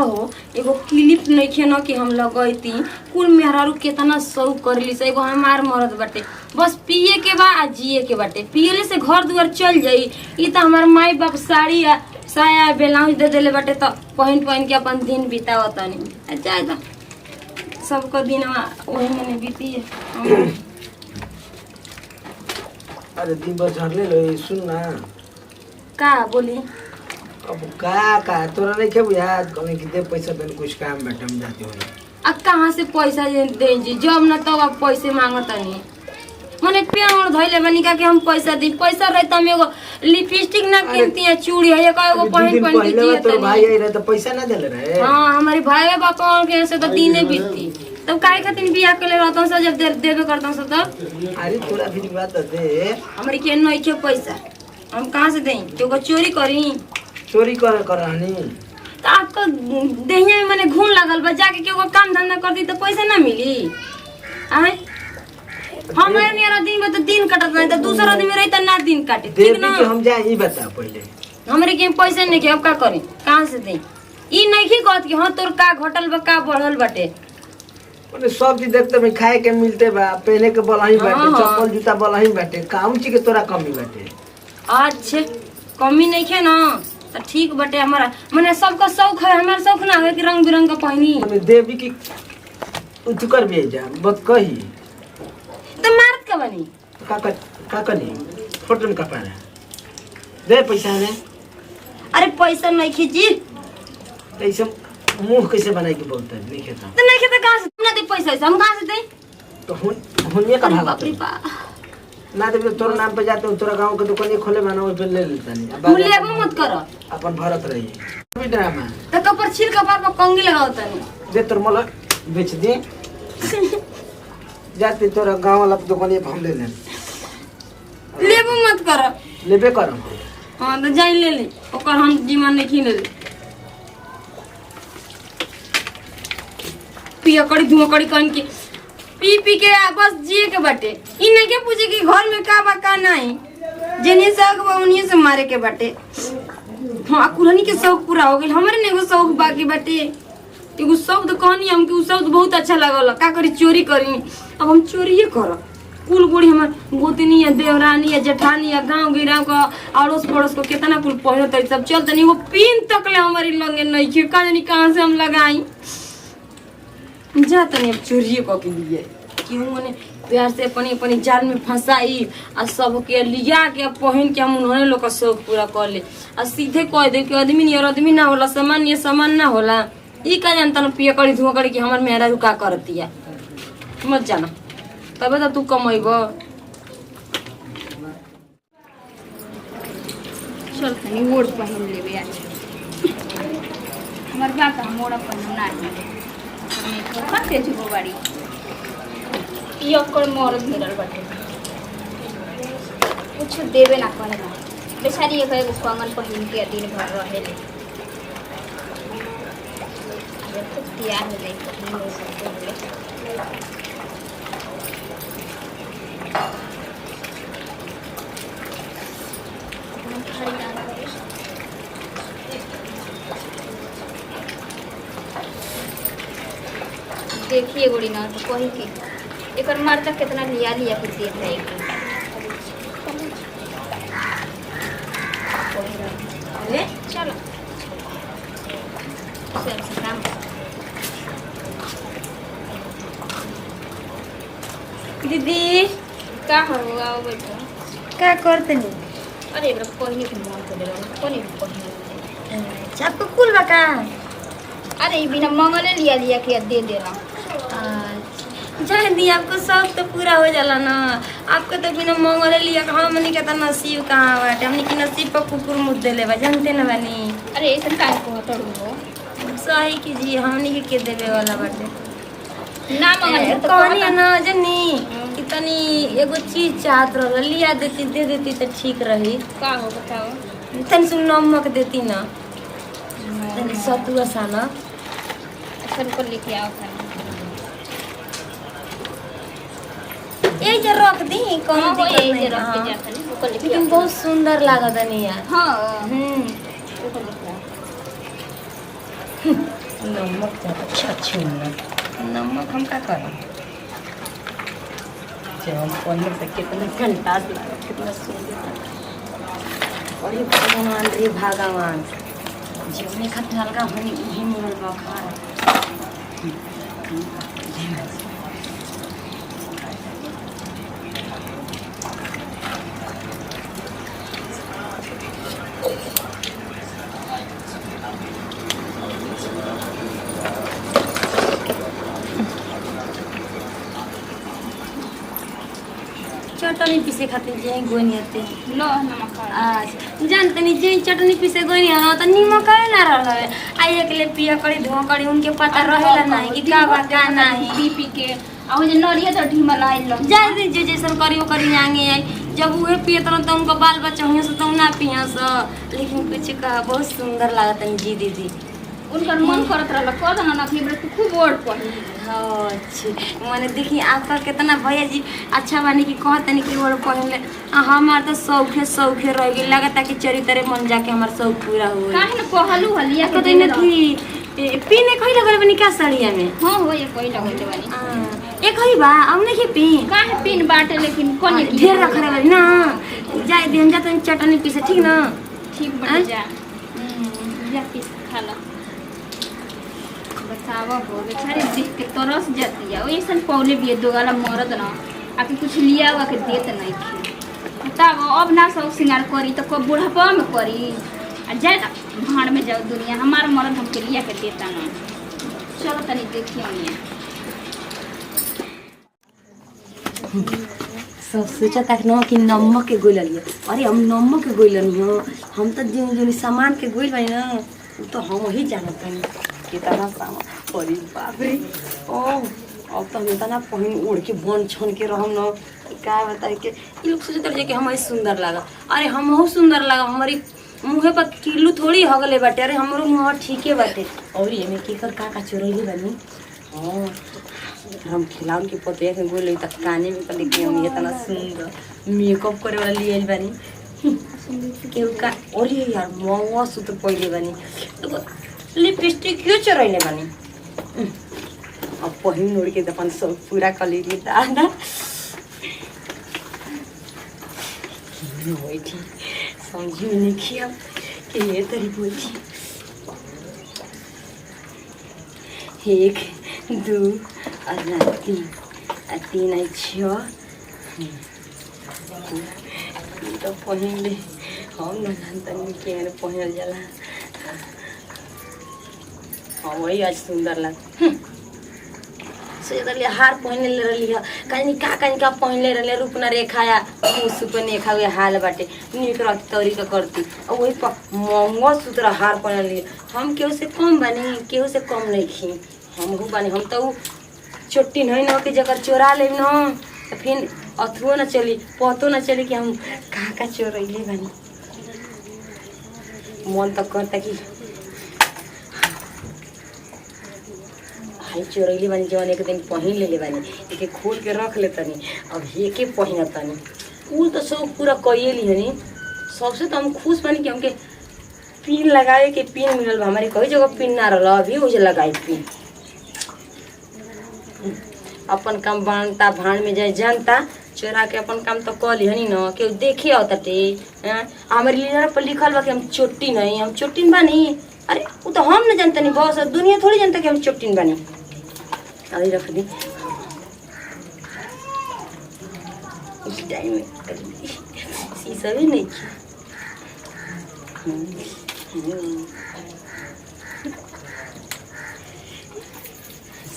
हो एगो क्लिप नइखे न कि हम लगैती कुल मेहरारू केतना शौक करली से एगो हमार मरद बाटे बस पिए के बा आ जिए के बाटे पियले से घर दुआर चल जाई। ई त हमार माई बाप साड़ी आ साया ब्लाउज दे देले बाटे त पहन पहन के अपन दिन बितावतनी जाए त सबको दिन वही मने बीती। अरे दिन भर झरले लो सुन ना का बोली अब का तोरा नहीं के याद कने कि दे पैसा तने कुछ काम बैठे हम जाते हो। अब कहाँ से पैसा दे जी जब न तब अब पैसे मांगतनी मने पेड़ और धइले बनी का कि हम पैसा दी पैसा रहे त हम एगो लिपस्टिक ना किनती है चूड़ी है एगो पहन पहन के जिए तो भाई आई रहे तो पैसा ना देले रहे। हां हमारे भाई बाप और के से तो दिने बीतती तब काहे खातिर बियाह के ले रहता से जब देबे करता से तब। अरे तोरा भी बात दे हमरे के नहीं के पैसा हम कहां से दें एगो चोरी करी चोरी करनी तो आपको देहिया में मने घून लागल बा जाके केगो काम धंधा कर दी तो पैसा ना मिली। आए हमारे मेरा दिन में तो दिन कटत नहीं तो दूसरा दिन में रही तो ना दिन काटे ठीक ना कि हम जाए ई बता पहले हमरे के पैसा नहीं के अब का करी कहां से दे ई नहीं की कहत कि हां तोर का घटल बा का बढ़ल बाटे माने सब चीज देखते में खाए के मिलते बा पहने के बोलही बाटे चप्पल जूता बोलही बाटे काउन चीज के तोरा कमी बाटे। अच्छे कमी नहीं है ना तो ठीक बाटे हमारा मने सबका शौक है हमारा शौक ना है कि रंग बिरंग का पहनी माने देवी की तू कर भी जा बत कही तो मारत का बनी का कनी फोटो का पाना दे पैसा ने। अरे पैसा नहीं खींची ऐसे मुंह कैसे बनाई के बोलते नहीं खाता तो नहीं खेता कहां से ना दे पैसा हम कहां से दे तो हुनिया का भागा बाप रे बाप ना दे तोर नाम पे जाते तोरा गांव के दुकान खोले मानो ओइ पे ले लेता नहीं मुलेबो मत कर अपन भारत रही भी ड्रामा तो कपर छिल कपार पर कंगी लगाओ तनी दे तोर मला बेच दे जाते तोरा गांव वाला दुकान ये हम ले लेबो मत कर लेबे कर हां तो जाई ले ले ओकर हम जीवन नहीं खीन ले पिया कड़ी धुआ कड़ी कन के पी के बस जिए के बाटे ई नहीं के पूछे कि घर में का बा का नहीं जेने शौक बा उन्हीं से मारे के बाटे। हां कुरानी के शौक पूरा हो गेल हमरे ने एगो शौक बाकी बाटे एगो शब्द कहनी हमके उ शब्द बहुत अच्छा लागल का करी चोरी करी अब हम चोरीए कर कुल गोड़ी हमर गोतनी या देवरानी या जेठानी या गांव गिराव का अड़ोस पड़ोस को कितना कुल पहनत है सब चलते नहीं वो पिन तक ले हमारी लंगे नहीं के का जानी कहां से हम लगाई जा तनी अब चोरिए क के लिए क्यों मने प्यार से अपनी अपनी जाल में फंसाई आ सब के लिया के पहन के हम उन्होंने लोग का शौक पूरा कर ले आ सीधे कह दे कि आदमी नहीं और आदमी ना होला सामान ना होला ई का जानता न पिया करी धुआ करी कि हमर मेहरा रुका करती है मत जाना तबे तो तू कमैबो चल तनी मोड़ पहन लेबे आज हमर बाप का मोड़ पहन ना है मैं तो खाते जुगो बाड़ी ई ओकर मोर घेरल बाटे कुछ देबे ना करे ना बेचारी एक एगो कंगन पहन के दिन भर रहे ले तो तैयार हो जाए पहन ले सकते देखिए गोड़ी ना तो कही कि एक मर्दा कितना लिया के देख है अरे चलो दीदी का होगा वो बेटा का करते नहीं अरे बड़ा पहले के मन कर रहा कोनी पहले आपको कुल बका अरे बिना मंगले लिया के दे देना जान दी आपको शौक तो पूरा हो जाला ना आपको तो बिना मंगले लिया हमनी के तो नसीब कहाँ बाटे हमनी के नसीब पर कुकुर मुद देले बा जानते न बानी। अरे ऐसा काहे को तोड़ो सही कीजिए हमनी के देवे वाला बाटे ना मंगल तो कहनी ना जनी इतनी एगो चीज चाहत रह लिया देती दे देती तो ठीक रही का हो बताओ तनी सुन नमक देती ना तनी सतुआ साना सब को लेके आओ खाना ए जे रख दी कौन हाँ, दिक्कत ये नहीं रख के हाँ। जाता नहीं वो लेके लेकिन बहुत सुंदर लागत नहीं यार हां हम्म वो लेके आओ नमक ज़्यादा अच्छा नमक हम का करें जब हम पनीर से कितना घंटा लगा कितना सुंदर अरे भगवान जीवने खातिर हल्का होनी वही मिलल बखा चटनी पीसे खातिर जे गोनी आते लो नमक आज जानते नहीं जे चटनी पीसे गोनी ना तो नीमक काहे ना रहल आ एक ले पिया करी धुआ करी उनके पता रहेला नहीं कि का बा का नहीं पी के आ जे नरिया तो ढिमल आइल जाय दे जे जैसन करी ओ करी आगे आई जब उहे पिए तो उनका बाल बच्चा हुए से तो ना पिया लेकिन कुछ का बहुत सुंदर लागत जी दीदी उनकर मन करत रहल कद ना कि तू खूब ओढ़ पड़ी हाँ अच्छी मैंने देखी आपका कितना भैया जी अच्छा बानी कि कहते नहीं कि ओढ़ पहले हमार तो शौखे रह गई लगता कि चरी तरह मन जाके हमार शौक पूरा हो काहे न कहलू हलिया के देने थी पीने कही लगल बनी क्या साड़िया में हां हो ये कोई लगल बानी एक ही बा अब नहीं पी काहे पीन बाटे लेकिन कोने की ढेर रख रहे ना जाए दिन जाते चटनी पीसे ठीक ना ठीक बन जा या पीस खा ला बतावा हो बेचारे देख के तरस जाती है वैसन पौले भी दो गाला मरद ना आके कुछ लिया हुआ के देत नहीं थी बताओ अब ना सब सिंगार करी तो कब बुढ़ापा में करी आ जाए ना भाड़ में जाओ दुनिया हमारा मर्द हमके लिया के देता ना चलो तनी देखिए सब सोचा तक न कि नमक के गोइल लिया अरे हम नमक के गोइल नहीं हम तो जो सामान के गोइल बानी ना तो हम ही जानत बानी कितना सामान अरे बाप रे ओ अब तो हम इतना पहन उड़ के बन छन के रहम न का बताए के ई लोग सोचत रहे कि हम सुंदर लागा अरे हम बहुत सुंदर लागा हमारी मुँहे पर किल्लू थोड़ी हगले बाटे अरे हमरो मुँह ठीके बाटे और ये में केकर का चोरैली बनी हाँ हम खिलाऊं के पतिया के गोले तक काने में कल के हम इतना सुंदर मेकअप करे वाला लिए बनी केहू का और ये यार मौवा सुत पहले बनी तो लिपस्टिक क्यों चोरैले बनी अब पहिन उड़ के अपन सब पूरा कर ली दादा बैठी समझी में नहीं किया कि ये तरी बैठी 1 2 और 3 आई 6 तो पहिन ले हम न जानता नहीं कि पहिनल जाला हाँ वही आज सुंदर लग सोचल हार पहनले रही कहीं का पहनले रहे रूपना रेखाया सुपनेखा हुए हाल बाटे निक रख तरीका करती और वही पर महंगा सुतरा हार पहनली हम केहू से कम बानी केहू से कम नहीं खी हम बानी हम तो चोटी नहीं न कि जगह चोरा ले न तो फिर अथुओ न चली पतो न चली कि हम का चोरैले बानी मन तो करता कि हाई चोरैली बानी जवन एक दिन पहन ले बानी एक खोल के रख ले तनी अब एके पहन तनी कुल तो सब पूरा कइली हनी सबसे तो हम खुश बानी कि हमके पिन लगाए के पिन मिलल हमारे कई जगह पिन ना रहल अभी उसे लगाई पिन अपन काम बनता भाड़ में जाए जनता चोरा के अपन काम तो कली हनी न केहू देखे आवताटे हमारे लीडर पर लिखल बा कि हम चोटी नहीं हम चोटिन बानी अरे वो तो हम न जानते नहीं बहुत दुनिया थोड़ी जानता कि हम चोटिन बानी अभी रख दी इस टाइम में शीशा भी नहीं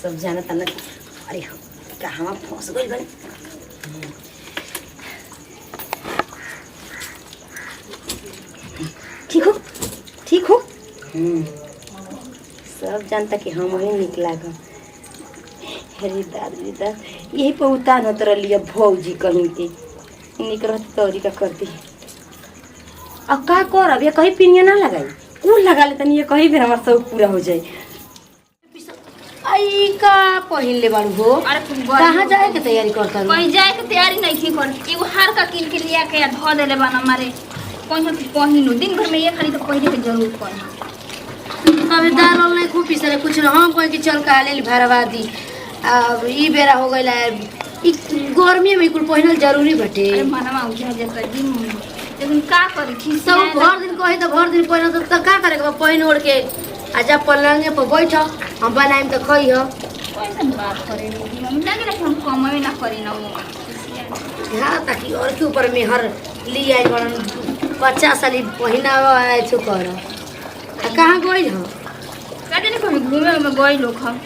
सब जाना था ना अरे कहाँ फंस गई बनी ठीक हो सब जानता कि हम ही निकला गए अरे दादा यही पर उतार होता रही भौजी कहीं के निक रहती तरीका करती अब का कर अब ये कहीं पिनिया ना लगाई कुल लगा ले तनी ये कहीं भी हमारा सब पूरा हो जाए आई का पहिन ले बाड़ू हो अरे कहाँ जाए के तैयारी करता कहीं जाए के तैयारी नहीं की कर एगो हार का किन के लिया के धो देले बन हमारे कहीं पहिनू दिन भर में ये खाली तो पहले के जरूर पहिन अभी दाल वाल नहीं खूब पीसले कुछ ना हम कोई कि चल का ले भरवा दी अब ई बेरा हो गइला ई गर्मी में कुल पहिनल जरूरी बटे अरे मनवा उठा जाता जी लेकिन का करी खिस सब भर दिन कहे तो भर दिन पहिनल तो का करे के पहिन ओढ़ के आजा पलंगे पर बैठ हम बनाइम तो खई हो कैसे बात करे मम्मी लगे ना कि हम कमाई ना करी ना वो हां ताकि और के ऊपर में हर ली आई बड़न 50 साल पहिनावा छु कर कहां गइल हो काटे नहीं कभी घूमे में गई लोग हम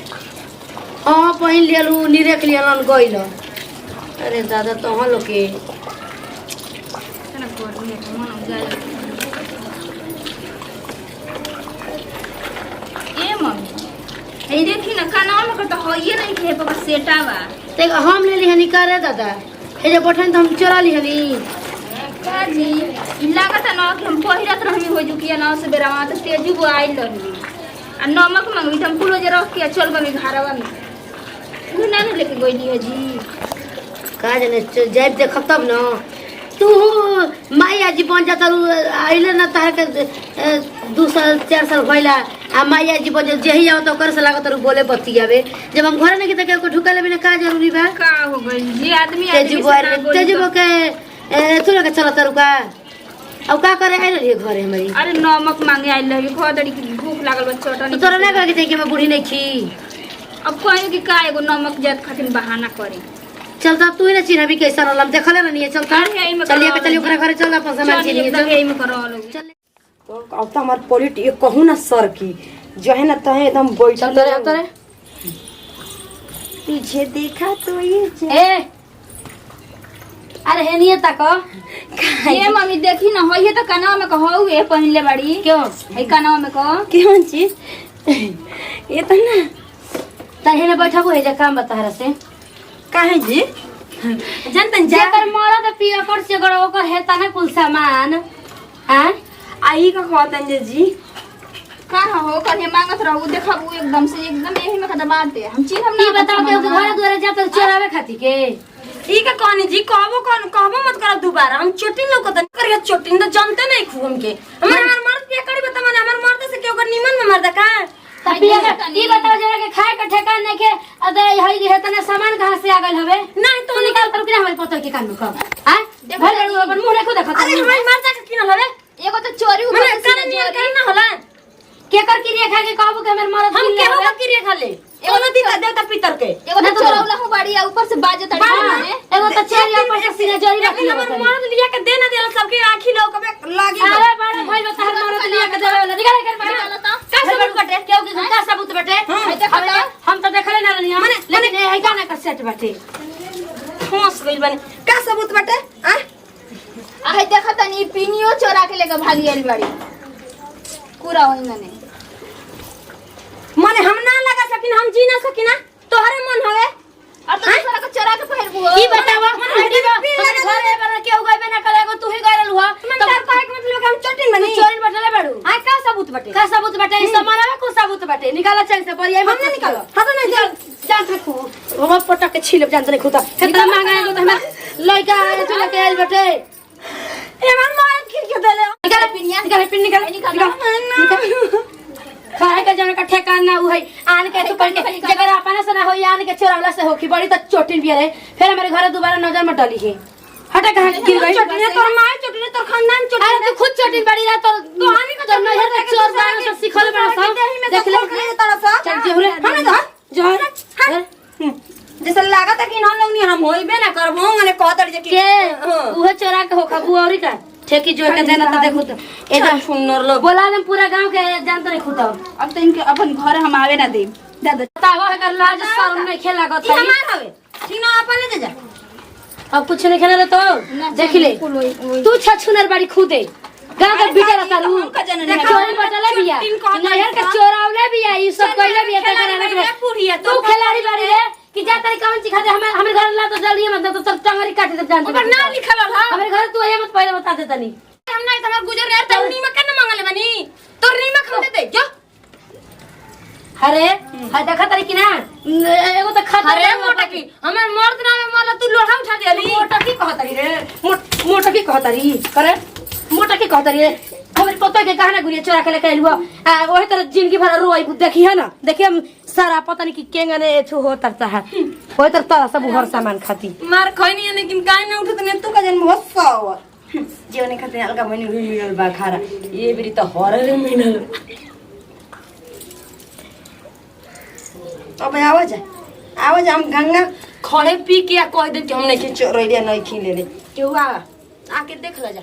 हाँ पहिन लियलू निरेख लियलन गइल अरे दादा तोहन लोग के ना गर्मी है मन उजा ए मम्मी ए देखी ना कानवा में तो होइए नहीं खे बाबा सेटावा देख हम ले ली हनी करे दादा हे जे बैठन तो हम चोरा ली हनी का जी इ लागत ना कि हम पहिरत रहमी हो जुकिया ना से बेरावा तो तेजू वो आइल रहमी आ नमक मंगवी हम कुलो जे रख के चल गमी घरवा में तू ना लेके गइली है जी का जाने जाइब देखब तब न तू माई आजी बन जाता आइले ना तार के 2 साल 4 साल भइला आ माई आजी बन जेही आओ तो कर से लागत रू बोले बत्ती आवे जब हम घरे नहीं के को ढुका लेबे ना का जरूरी बा का हो गइल जी आदमी तेजू के तू लगे चलत रुका अब का करे आइल रे घरे हमारी अरे नमक मांगे आइल रही खोदड़ी की भूख लागल बा चटनी तो तोरा ना कहे कि मैं बूढ़ी नहीं खी अब कहीं कि का एगो नमक जात खातिर बहाना करे चलता तू ही ना चिन्ह भी कैसा रहलम देखले ना नहीं चलता अरे यही में चलिए करवा चलिए ओकरा घरे चल अपन सामान चल चिन्ह एकदम यही में करो लोग चल तो अब तो हमार पॉलिट ये कहूँ ना सर की जो है ना तहे एकदम चल बैठल तोरे पीछे देखा तो ये ए अरे हे नहीं तक ये मम्मी देखी ना होइए तो कनवा में कहौ ए पहिनले बाड़ी क्यों ए कनवा में कह कौन चीज ये तो ना तहे ने बैठबो हे जे काम बता रहा से काहे जी जनतन जा जेकर मरद पिया पर से गड़ ओकर हेता ना कुल सामान हां आई का कहतन जी का हो कहे मांगत रहू देखबू एकदम से एकदम यही में कदा बात है हम चिन्ह हम ई बताओ के घर द्वारा जात चोरावे खाती के ई का कहनी जी कहबो मत करो दोबारा हम चोटिन लोग तो करिए चोटिन तो जानते नहीं खूब हमके हमार मर्द पे करी बता माने हमार मर्द से क्यों कर निमन में मर्द का पिया ई बताओ जरा के खाए का ठेकान नहीं के अबे हई हे तना सामान कहां से आ गइल हवे नहीं तो निकाल कर के हमारे पता के कान में कब हां भले अपन मुंह देखो देखो अरे हमारी मर्द का किन हवे एगो तो चोरी माने ऊपर कान नियर कर ना होला के कर क्रिया खा के कहबो के हमर मरद हम केहू का क्रिया खा ले कोनो दी देवता पितर के एगो तो चोरौला हूं बाड़ी आ ऊपर से बाजत है एगो तो चेरिया पर से सीना जोरी रखी हमर मर्द लिया के देना देला सबके आंखी लोग कबे लागी अरे बड़ा भाई बता हर मरद लिया के देवे वाला निकाल कर निकालो तो। का सबूत बटे केहू के का सबूत बटे है देखो तो। हम तो देखले ना रही लेकिन ए गाना का सेट बटे फंस गइल बने का सबूत बटे आ आ देखा तनी पीनियो चोरा के लेके भागी आइल बाड़ी पूरा होई मने माने हम ना लगा सकिन हम जी ना सकिना तोहरे मन हवे और तो दूसरा को चोरा के पहिरबू हो की बतावा हड्डी बा घरे पर केहू गइबे ना करेगो तू ही गइल हुआ तो कहे के मतलब हम चोटिन बनी चोरी बटले बाड़ू आ का सबूत बटे का सबूत बटे ई समानवा को सबूत बटे निकाला चैन से पर हम ना निकालो हां तो नहीं जान थकू हम पटक के छिलब जान नहीं खुदा कितना मांगा है तो हमें लइका है जो लेके आइल बटे ए मन मार खिर के देले निकाल पिनिया निकाल खाए का जन का ठेकान ना उ है आन के तू पर जगर अपना से ना हो आन के चोरावला से होखी बड़ी तो चोटिन भी रे फिर हमारे घर दोबारा नजर में डाली है हटा कहां गिर गई चोटिन तोर मां चोटिन तोर खानदान चोटिन अरे तू खुद चोटिन बड़ी ना तो कहानी का तो नहर का चोर बानो सब सिखल बड़ा सब देख ले तरह से चल जोरे हम ना जोर जैसे लागत है कि हम लोग नहीं हम होइबे ना करबो मने कहत जे के उहे चोरा के होखा बुआरी का ठेकी जोर के देना तो देखो तो एकदम सुंदर लोग बोला ने पूरा गांव के जानते नहीं खुदा अब तो इनके अपन घर हम आवे ना दे दादा बतावा है कर लाज शर्म नहीं खेला गत है हमार हवे ठीक ना अपन ले जा अब कुछ नहीं खेला तो देख ले तू छछुनर बाड़ी खुदे गांव के बिटर तारू चोरी बटले बिया नहर के चोरावले बिया ई सब कइले बिया त करे तू खिलाड़ी बाड़ी रे कि जा तारी कौन सिखा दे हमें घर ला तो जल्दी मत तो टंगरी काट दे जान ऊपर नाम लिखल है हमारे घर तू ये मत पहले बता दे तनी हम नहीं तमर गुजर यार तू नीमक के ना मांगले बनी तोर नीमक हम दे जो अरे हा देखा तारी कि ना एगो तो खा अरे मोटा की हमर मर्द नाम में माला तू लोढ़ा उठा देली मोटा की कहतारी रे मोटा की कहतारी करे मोटा की कहतारी रे हमारे पता के गहना गुड़िया चोरा के लेके आइलुआ आ ओहे तरह जिंदगी भर रोई देखी है ना देखिए हम सारा पता नहीं कि केंगा ने छो हो तरता है ओहे तरह सब हर सामान खाती मार खैनी है लेकिन काहे ना उठत ने तू का जन भस्सा हो जीवन खाते हल्का मैंने मिनल बा खारा ये बेरी तो हररे मिनल अब आवाज हम गंगा खड़े पी के कह दे कि हम नहीं चोरैया नहीं खी ले केहू आके देख ल जा